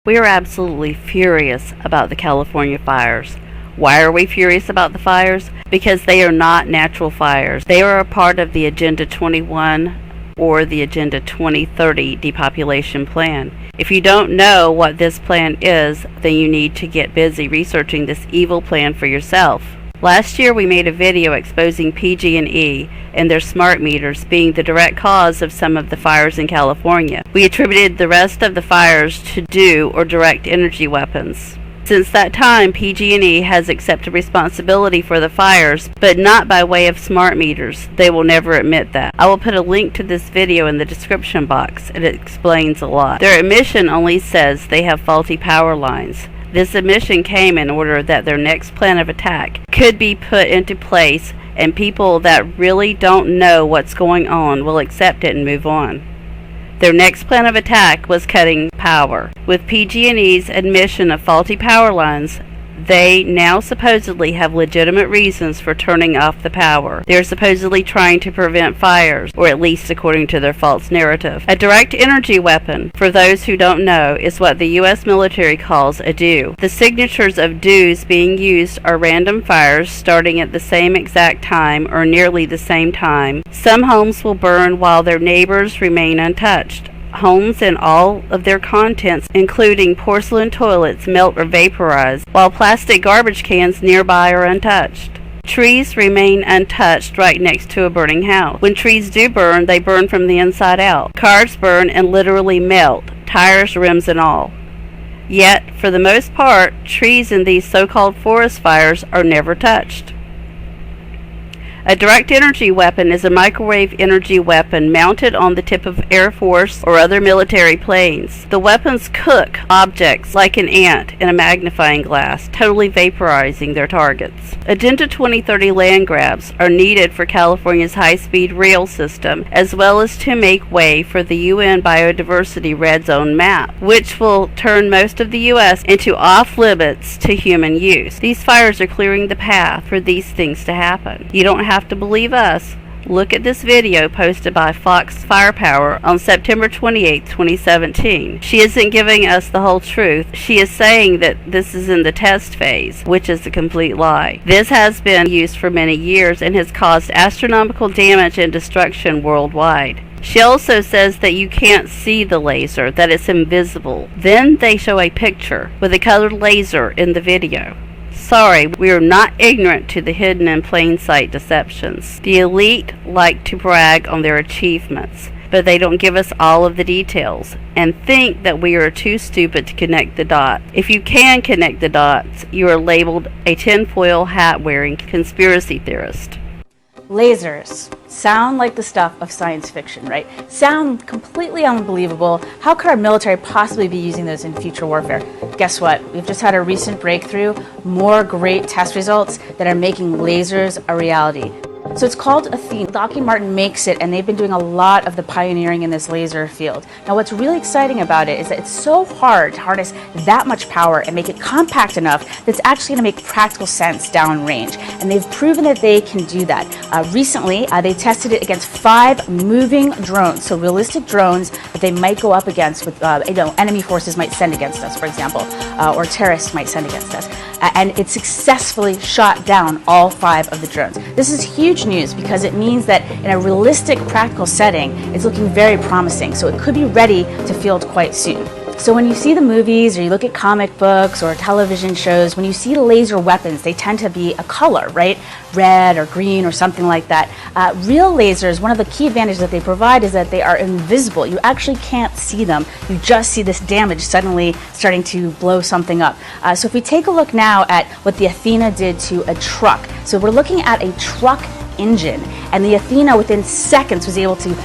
We are absolutely furious about the California fires. Why are we furious about the fires? Because they are not natural fires. They are a part of the Agenda 21 or the Agenda 2030 depopulation plan. If you don't know what this plan is, then you need to get busy researching this evil plan for yourself. Last year we made a video exposing PG&E and their smart meters being the direct cause of some of the fires in California. We attributed the rest of the fires to DEW or direct energy weapons. Since that time, PG&E has accepted responsibility for the fires, but not by way of smart meters. They will never admit that. I will put a link to this video in the description box. It explains a lot. Their admission only says they have faulty power lines. This admission came in order that their next plan of attack could be put into place, and people that really don't know what's going on will accept it and move on. Their next plan of attack was cutting power. With PG&E's admission of faulty power lines, they now supposedly have legitimate reasons for turning off the power. They are supposedly trying to prevent fires, or at least according to their false narrative. A direct energy weapon, for those who don't know, is what the U.S. military calls a DEW. The signatures of DEWs being used are random fires starting at the same exact time or nearly the same time. Some homes will burn while their neighbors remain untouched. Homes and all of their contents, including porcelain toilets, melt or vaporize, while plastic garbage cans nearby are untouched. Trees remain untouched right next to a burning house. When trees do burn, they burn from the inside out. Cars burn and literally melt, tires, rims, and all. Yet, for the most part, trees in these so-called forest fires are never touched. A direct energy weapon is a microwave energy weapon mounted on the tip of Air Force or other military planes. The weapons cook objects like an ant in a magnifying glass, totally vaporizing their targets. Agenda 2030 land grabs are needed for California's high-speed rail system, as well as to make way for the UN Biodiversity Red Zone map, which will turn most of the U.S. into off-limits to human use. These fires are clearing the path for these things to happen. You don't have to believe us. Look at this video posted by Fox Firepower on September 28, 2017. She isn't giving us the whole truth. She is saying that this is in the test phase, which is a complete lie. This has been used for many years and has caused astronomical damage and destruction worldwide. She also says that you can't see the laser, that it's invisible. Then they show a picture with a colored laser in the video. Sorry, we are not ignorant to the hidden in plain sight deceptions. The elite like to brag on their achievements, but they don't give us all of the details and think that we are too stupid to connect the dots. If you can connect the dots, you are labeled a tinfoil hat wearing conspiracy theorist. Lasers sound like the stuff of science fiction, right? Sound completely unbelievable. How could our military possibly be using those in future warfare? Guess what? We've just had a recent breakthrough, more great test results that are making lasers a reality. So it's called Athena. Lockheed Martin makes it, and they've been doing a lot of the pioneering in this laser field. Now what's really exciting about it is that it's so hard to harness that much power and make it compact enough that it's actually going to make practical sense downrange. And they've proven that they can do that. Recently, they tested it against 5 moving drones, so realistic drones that they might go up against with, enemy forces might send against us, for example, or terrorists might send against us. And it successfully shot down all 5 of the drones. This is huge news because it means that in a realistic, practical setting, it's looking very promising. So it could be ready to field quite soon. So when you see the movies or you look at comic books or television shows, when you see laser weapons, they tend to be a color, right? Red or green or something like that. Real lasers, one of the key advantages that they provide is that they are invisible. You actually can't see them. You just see this damage suddenly starting to blow something up. So if we take a look now at what the Athena did to a truck. So we're looking at a truck engine, and the Athena within seconds was able to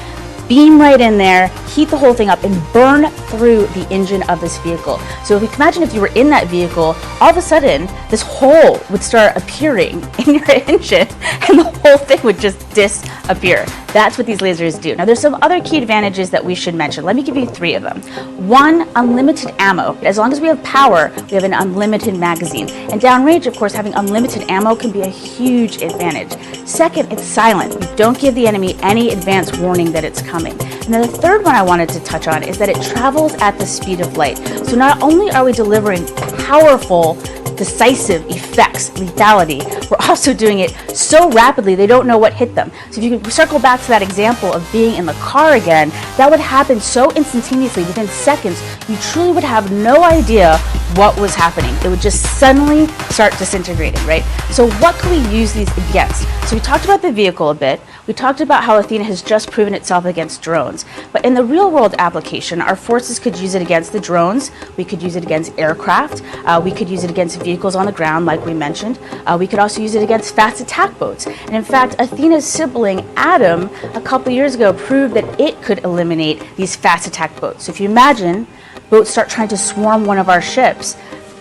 beam right in there, heat the whole thing up, and burn through the engine of this vehicle. So if you can imagine if you were in that vehicle, all of a sudden, this hole would start appearing in your engine, and the whole thing would just disappear. That's what these lasers do. Now, there's some other key advantages that we should mention. Let me give you 3 of them. 1, unlimited ammo. As long as we have power, we have an unlimited magazine. And downrange, of course, having unlimited ammo can be a huge advantage. Second, it's silent. You don't give the enemy any advance warning that it's coming. And then the third one I wanted to touch on is that it travels at the speed of light. So not only are we delivering powerful, decisive effects, lethality, we're also doing it so rapidly they don't know what hit them. So if you can circle back to that example of being in the car again, that would happen so instantaneously, within seconds, you truly would have no idea what was happening. It would just suddenly start disintegrating, right? So what can we use these against? So we talked about the vehicle a bit. We talked about how Athena has just proven itself against drones. But in the real world application, our forces could use it against the drones. We could use it against aircraft. We could use it against vehicles on the ground, like we mentioned. We could also use it against fast attack boats. And in fact, Athena's sibling, Adam, a couple years ago proved that it could eliminate these fast attack boats. So if you imagine boats start trying to swarm one of our ships,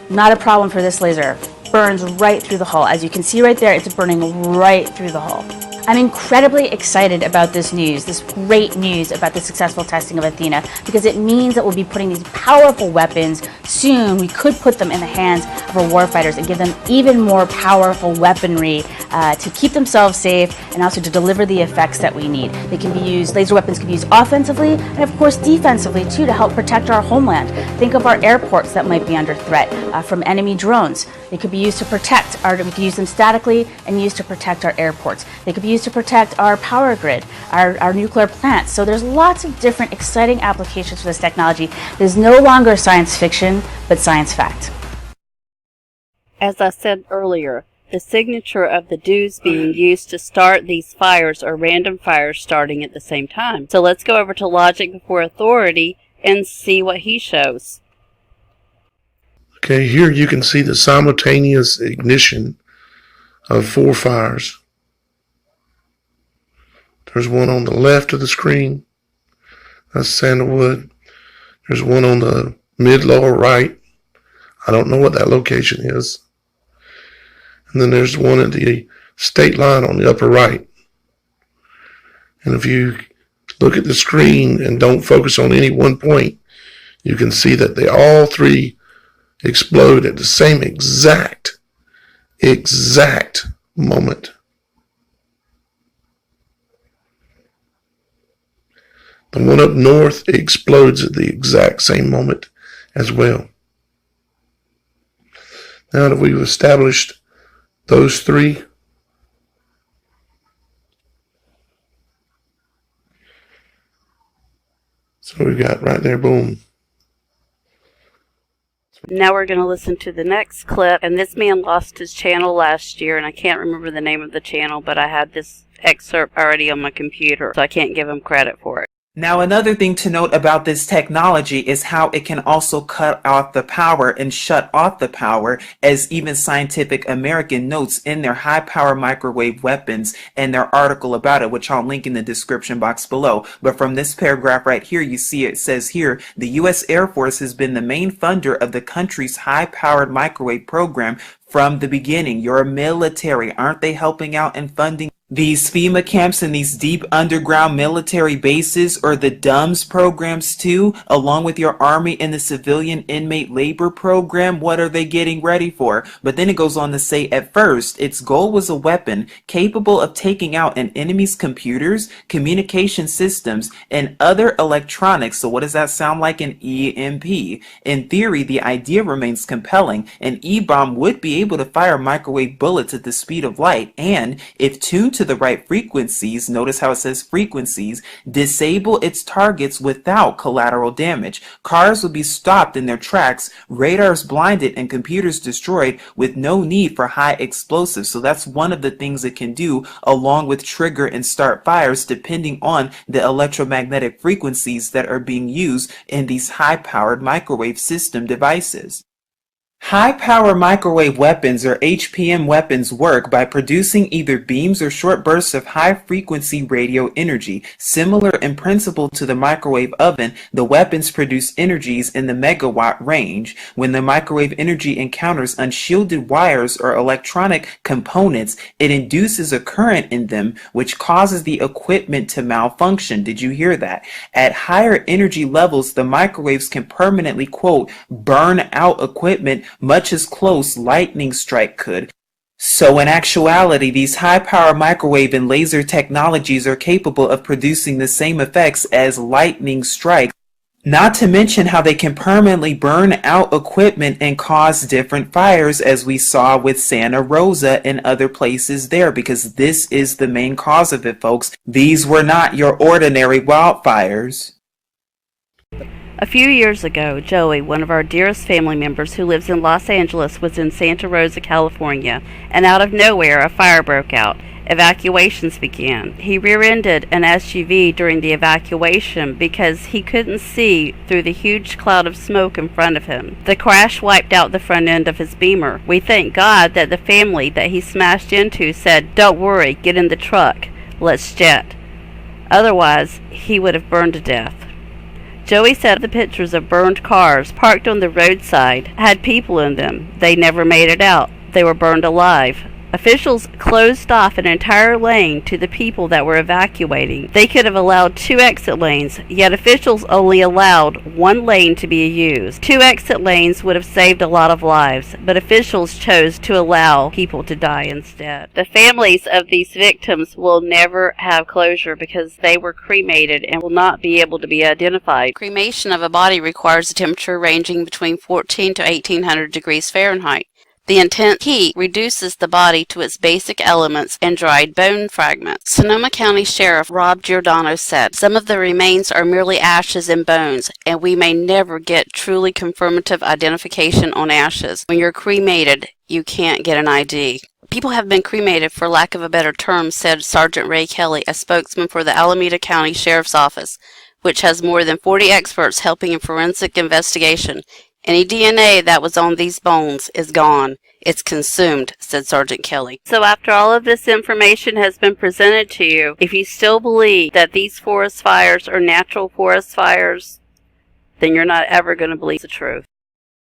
not a problem for this laser. Burns right through the hull. As you can see right there, it's burning right through the hull. I'm incredibly excited about this news, this great news about the successful testing of Athena, because it means that we'll be putting these powerful weapons soon. We could put them in the hands of our warfighters and give them even more powerful weaponry to keep themselves safe and also to deliver the effects that we need. They can be used, laser weapons can be used offensively and of course defensively too, to help protect our homeland. Think of our airports that might be under threat from enemy drones. They could be used to protect we could use them statically and used to protect our airports. They could be used to protect our power grid, our nuclear plants. So there's lots of different exciting applications for this technology. It is no longer science fiction, but science fact. As I said earlier, the signature of the dues being used to start these fires are random fires starting at the same time. So let's go over to Logic Before Authority and see what he shows. Okay, here you can see the simultaneous ignition of 4 fires. There's one on the left of the screen. That's sandalwood. There's one on the mid-lower right. I don't know what that location is. And then there's one at the state line on the upper right. And if you look at the screen and don't focus on any one point, you can see that they all 3 explode at the same exact moment. The one up north explodes at the exact same moment as well. Now that we've established those 3, so we've got right there, boom. Now we're going to listen to the next clip, and this man lost his channel last year, and I can't remember the name of the channel, but I had this excerpt already on my computer, so I can't give him credit for it. Now, another thing to note about this technology is how it can also cut off the power and shut off the power, as even Scientific American notes in their high-power microwave weapons and their article about it, which I'll link in the description box below. But from this paragraph right here, you see it says here, the U.S. Air Force has been the main funder of the country's high-powered microwave program from the beginning. Your military, aren't they helping out and funding these FEMA camps and these deep underground military bases, or the DUMS programs too, along with your army and the civilian inmate labor program? What are they getting ready for? But then it goes on to say, at first, its goal was a weapon capable of taking out an enemy's computers, communication systems, and other electronics. So what does that sound like? An EMP. In theory, the idea remains compelling. An E-bomb would be able to fire microwave bullets at the speed of light, and if tuned to the right frequencies, notice how it says frequencies, disable its targets without collateral damage. Cars would be stopped in their tracks, radars blinded, and computers destroyed with no need for high explosives. So that's one of the things it can do, along with trigger and start fires depending on the electromagnetic frequencies that are being used in these high-powered microwave system devices. High-power microwave weapons, or HPM weapons, work by producing either beams or short bursts of high-frequency radio energy. Similar in principle to the microwave oven, the weapons produce energies in the megawatt range. When the microwave energy encounters unshielded wires or electronic components, it induces a current in them, which causes the equipment to malfunction. Did you hear that? At higher energy levels, the microwaves can permanently, quote, burn out equipment, much as close lightning strike could. So in actuality, these high-power microwave and laser technologies are capable of producing the same effects as lightning strikes, not to mention how they can permanently burn out equipment and cause different fires, as we saw with Santa Rosa and other places there, because this is the main cause of it, folks. These were not your ordinary wildfires. A few years ago, Joey, one of our dearest family members who lives in Los Angeles, was in Santa Rosa, California, and out of nowhere a fire broke out. Evacuations began. He rear-ended an SUV during the evacuation because he couldn't see through the huge cloud of smoke in front of him. The crash wiped out the front end of his Beamer. We thank God that the family that he smashed into said, "Don't worry, get in the truck. Let's jet." Otherwise, he would have burned to death. Joey said the pictures of burned cars parked on the roadside had people in them. They never made it out. They were burned alive. Officials closed off an entire lane to the people that were evacuating. They could have allowed 2 exit lanes, yet officials only allowed 1 lane to be used. 2 exit lanes would have saved a lot of lives, but officials chose to allow people to die instead. The families of these victims will never have closure because they were cremated and will not be able to be identified. Cremation of a body requires a temperature ranging between 14 to 1800 degrees Fahrenheit. The intense heat reduces the body to its basic elements and dried bone fragments. Sonoma County Sheriff Rob Giordano said, "Some of the remains are merely ashes and bones, and we may never get truly confirmative identification on ashes. When you're cremated, you can't get an ID." People have been cremated, for lack of a better term, said Sergeant Ray Kelly, a spokesman for the Alameda County Sheriff's Office, which has more than 40 experts helping in forensic investigation. Any DNA that was on these bones is gone. It's consumed, said Sergeant Kelly. So after all of this information has been presented to you, if you still believe that these forest fires are natural forest fires, then you're not ever going to believe the truth.